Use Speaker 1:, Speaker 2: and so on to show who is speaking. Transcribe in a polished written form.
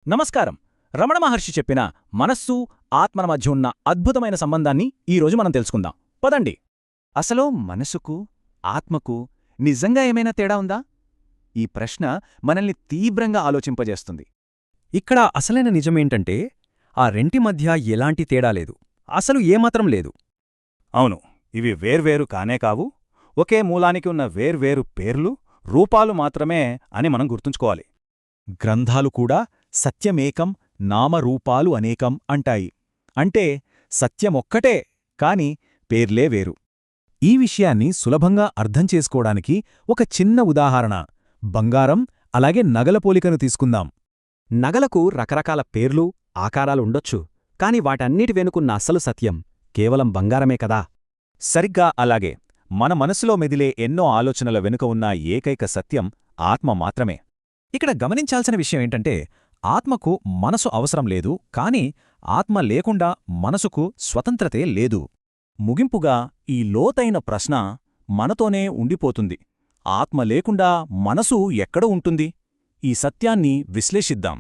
Speaker 1: నమస్కారం. రమణ మహర్షి చెప్పిన మనస్సు, ఆత్మల మధ్య ఉన్న అద్భుతమైన సంబంధాన్ని ఈరోజు మనం తెలుసుకుందాం. పదండి.
Speaker 2: అసలు మనసుకు, ఆత్మకు నిజంగా ఏమైనా తేడా ఉందా? ఈ ప్రశ్న మనల్ని తీవ్రంగా ఆలోచింపజేస్తుంది.
Speaker 3: ఇక్కడ అసలైన నిజమేంటంటే ఆ రెంటి మధ్య ఎలాంటి తేడా లేదు, అసలు ఏమాత్రం లేదు.
Speaker 4: అవును, ఇవి వేర్వేరు కానే కావు, ఒకే మూలానికి ఉన్న వేర్వేరు పేర్లు, రూపాలు మాత్రమే అని మనం గుర్తుంచుకోవాలి.
Speaker 1: గ్రంథాలు కూడా సత్యమేకం నామరూపాలు అనేకం అంటాయి. అంటే సత్యమొక్కటే, కాని పేర్లే వేరు. ఈ విషయాన్ని సులభంగా అర్థం చేసుకోవడానికి ఒక చిన్న ఉదాహరణ, బంగారం అలాగే నగల పోలికను తీసుకుందాం.
Speaker 3: నగలకు రకరకాల పేర్లు, ఆకారాలుండొచ్చు, కాని వాటన్నిటి వెనుకున్న అసలు సత్యం కేవలం బంగారమే కదా.
Speaker 4: సరిగ్గా అలాగే మన మనసులో మెదిలే ఎన్నో ఆలోచనల వెనుక ఉన్న ఏకైక సత్యం ఆత్మ మాత్రమే.
Speaker 1: ఇక్కడ గమనించాల్సిన విషయమేంటంటే ఆత్మకు మనసు అవసరం లేదు, కాని ఆత్మ లేకుండా మనసుకు స్వతంత్రతే లేదు. ముగింపుగా ఈ లోతైన ప్రశ్న మనతోనే ఉండిపోతుంది. ఆత్మ లేకుండా మనసు ఎక్కడ ఉంటుంది? ఈ సత్యాన్ని విశ్లేషిద్దాం.